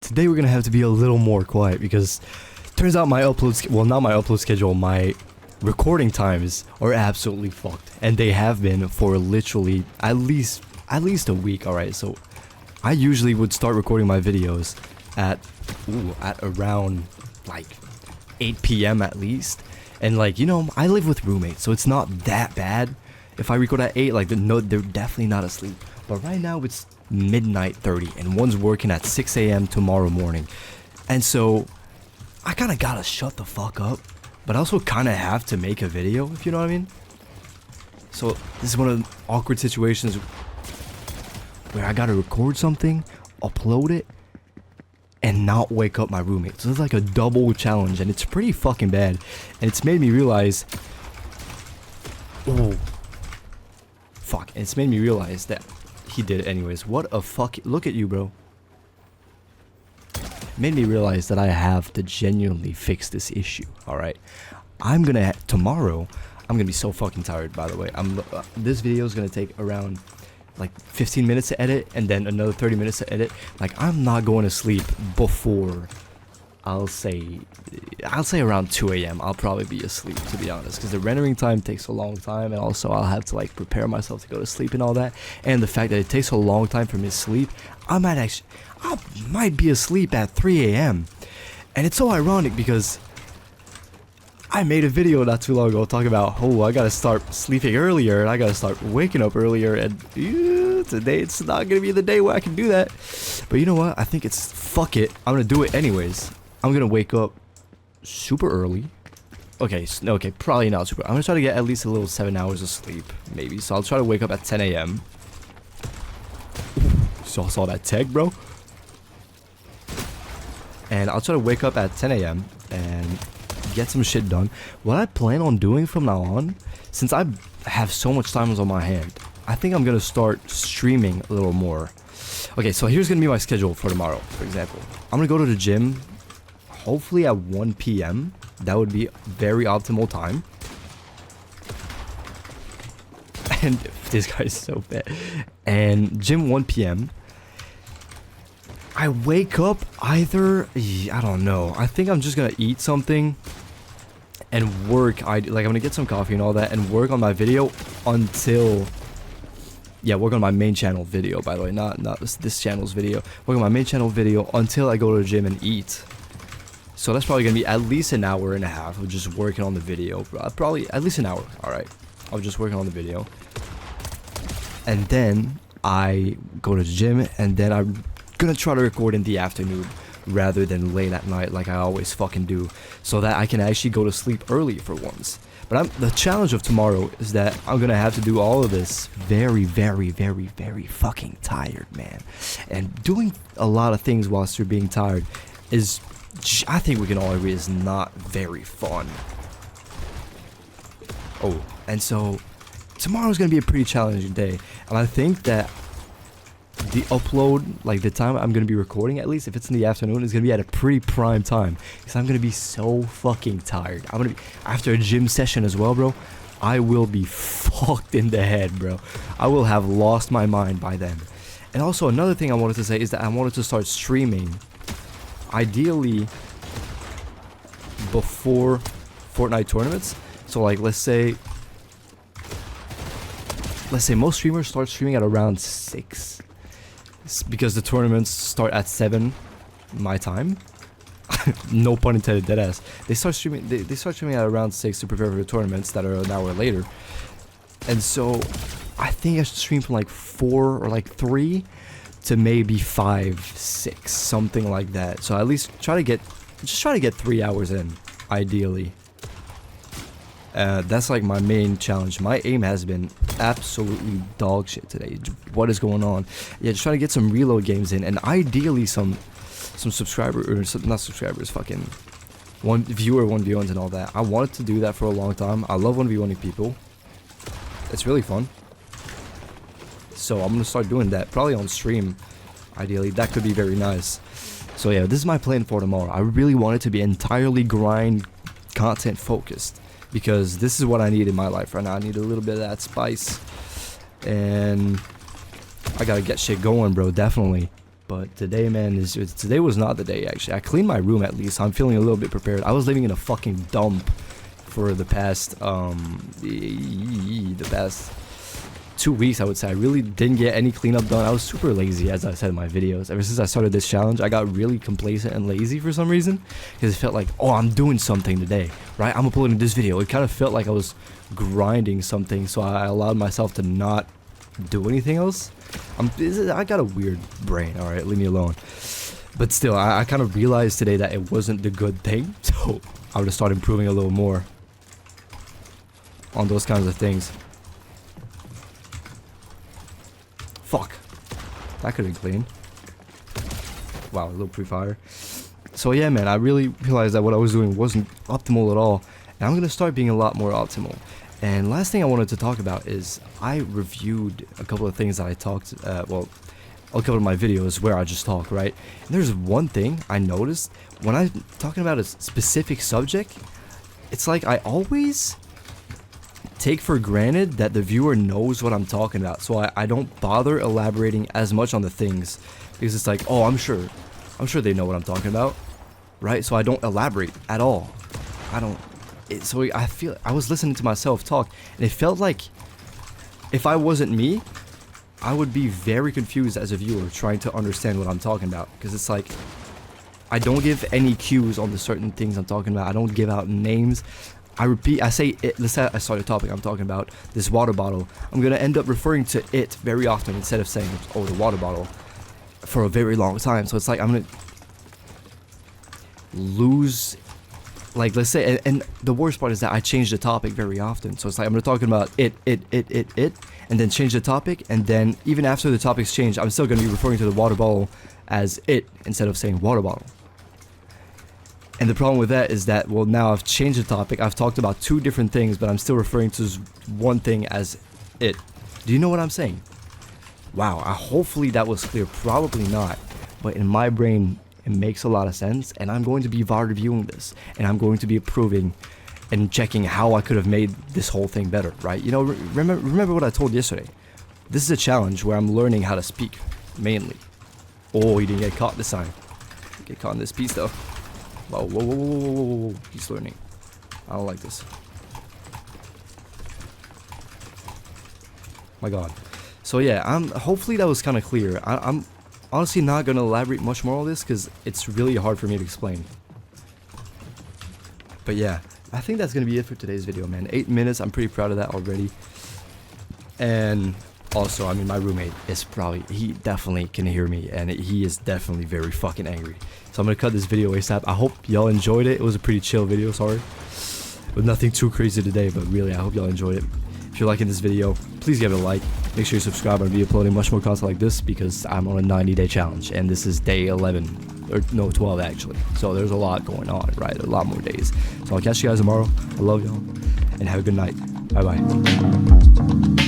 today we're gonna have to be a little more quiet because turns out my not my upload schedule, my recording times are absolutely fucked, and they have been for literally at least a week. All right, so I usually would start recording my videos at around like 8 p.m. at least, and like, you know, I live with roommates, so it's not that bad if I record at 8. Like, no, they're definitely not asleep, but right now it's midnight 30 and one's working at 6 a.m. tomorrow morning, and so I kind of gotta shut the fuck up, but I also kind of have to make a video, if you know what I mean. So this is one of the awkward situations where I gotta record something, upload it, and not wake up my roommate. So it's like a double challenge, and it's pretty fucking bad, and it's made me realize, oh fuck, and it's made me realize that he did it anyways. What a fuck, look at you, bro. Made me realize that I have to genuinely fix this issue. All right, tomorrow I'm gonna be so fucking tired, by the way. This video is gonna take around like 15 minutes to edit, and then another 30 minutes to edit. Like, I'm not going to sleep before, I'll say around 2 a.m. I'll probably be asleep, to be honest, because the rendering time takes a long time, and also I'll have to like prepare myself to go to sleep and all that. And the fact that it takes a long time for me to sleep, I might be asleep at 3 a.m. And it's so ironic because I made a video not too long ago talking about, oh, I gotta start sleeping earlier and I gotta start waking up earlier, and today it's not gonna be the day where I can do that. But you know what? I think it's fuck it. I'm gonna do it anyways. I'm gonna wake up super early. Okay, okay, probably not super. I'm gonna try to get at least a little 7 hours of sleep, maybe. So I'll try to wake up at 10 a.m. Saw that tag, bro. And I'll try to wake up at 10 a.m. and get some shit done. What I plan on doing from now on, since I have so much time on my hand, I think I'm gonna start streaming a little more. Okay, so here's gonna be my schedule for tomorrow. For example, I'm gonna go to the gym hopefully at 1 p.m. That would be very optimal time. And this guy's so bad. And gym 1 p.m. I wake up either, I don't know, I think I'm just gonna eat something and work. I'm gonna get some coffee and all that and work on my video until, yeah, work on my main channel video, by the way, not this channel's video. Work on my main channel video until I go to the gym and eat. So that's probably gonna be at least an hour and a half of just working on the video. Probably at least an hour. All right, I'll just working on the video, and then I go to the gym, and then I'm gonna try to record in the afternoon rather than late at night like I always fucking do, so that I can actually go to sleep early for once. But the challenge of tomorrow is that I'm gonna have to do all of this very, very, very, very fucking tired, man. And doing a lot of things whilst you're being tired is, I think we can all agree, is not very fun. Oh, and so tomorrow's gonna be a pretty challenging day, and I think that the upload, like the time I'm gonna be recording, at least if it's in the afternoon, is gonna be at a pretty prime time, because I'm gonna be so fucking tired. I'm gonna be, after a gym session as well, bro, I will be fucked in the head, bro. I will have lost my mind by then. And also another thing I wanted to say is that I wanted to start streaming, ideally before Fortnite tournaments. So like, let's say most streamers start streaming at around 6. Because the tournaments start at 7 my time. No pun intended, deadass. They start streaming at around 6 to prepare for the tournaments that are an hour later. And so I think I should stream from like 4 or like 3 to maybe 5, 6, something like that. So at least try to get 3 hours in, ideally. That's like my main challenge. My aim has been absolutely dog shit today. What is going on? Yeah, just trying to get some reload games in, and ideally some subscriber, or some, not subscribers, fucking one viewer 1v1s and all that. I wanted to do that for a long time. I love 1v1ing people. It's really fun. So I'm gonna start doing that, probably on stream. Ideally, that could be very nice. So yeah, this is my plan for tomorrow. I really want it to be entirely grind content focused, because this is what I need in my life right now. I need a little bit of that spice, and I gotta get shit going, bro, definitely. But today, man, today was not the day, actually. I cleaned my room at least, so I'm feeling a little bit prepared. I was living in a fucking dump for the past 2 weeks, I would say. I really didn't get any cleanup done. I was super lazy, as I said in my videos. Ever since I started this challenge, I got really complacent and lazy for some reason, because it felt like, oh, I'm doing something today, right? I'm uploading this video. It kind of felt like I was grinding something, so I allowed myself to not do anything else. I got a weird brain, all right, leave me alone. But still, I kind of realized today that it wasn't the good thing, so I would start improving a little more on those kinds of things. Fuck, that could have been clean. Wow, a little pre-fire. So yeah, man, I really realized that what I was doing wasn't optimal at all, and I'm gonna start being a lot more optimal. And last thing I wanted to talk about is I reviewed a couple of things that I talked, well, a couple of my videos where I just talk, right? And there's one thing I noticed when I'm talking about a specific subject, it's like I always take for granted that the viewer knows what I'm talking about. So I don't bother elaborating as much on the things because it's like, oh, I'm sure they know what I'm talking about, right? So I don't elaborate at all. So I feel I was listening to myself talk, and it felt like if I wasn't me, I would be very confused as a viewer trying to understand what I'm talking about, because it's like I don't give any cues on the certain things I'm talking about. I don't give out names. I repeat, I say it. Let's say I start a topic. I'm talking about this water bottle. I'm gonna end up referring to it very often instead of saying, oh, the water bottle, for a very long time. So it's like I'm gonna lose. Like, let's say, and the worst part is that I change the topic very often. So it's like I'm gonna talking about it, and then change the topic, and then even after the topic's changed, I'm still gonna be referring to the water bottle as it instead of saying water bottle. And the problem with that is that, well, now I've changed the topic. I've talked about two different things, but I'm still referring to one thing as it. Do you know what I'm saying? Wow, hopefully that was clear. Probably not, but in my brain, it makes a lot of sense, and I'm going to be VAR reviewing this, and I'm going to be approving and checking how I could have made this whole thing better, right? You know, remember what I told yesterday. This is a challenge where I'm learning how to speak, mainly. Oh, he didn't get caught this time. Get caught in this piece, though. Whoa, whoa, whoa, whoa, whoa, whoa, whoa. He's learning. I don't like this. My God. So yeah, hopefully that was kind of clear. I'm honestly not gonna elaborate much more on this because it's really hard for me to explain. But yeah, I think that's gonna be it for today's video, man. 8 minutes. I'm pretty proud of that already. And also, I mean, my roommate is he definitely can hear me, and he is definitely very fucking angry. So I'm gonna cut this video ASAP. I hope y'all enjoyed it. It was a pretty chill video, sorry, with nothing too crazy today, but really, I hope y'all enjoyed it. If you're liking this video, please give it a like. Make sure you subscribe. I'll be uploading much more content like this because I'm on a 90-day challenge, and this is day 11, or no, 12 actually. So there's a lot going on, right? A lot more days. So I'll catch you guys tomorrow. I love y'all, and have a good night. Bye bye.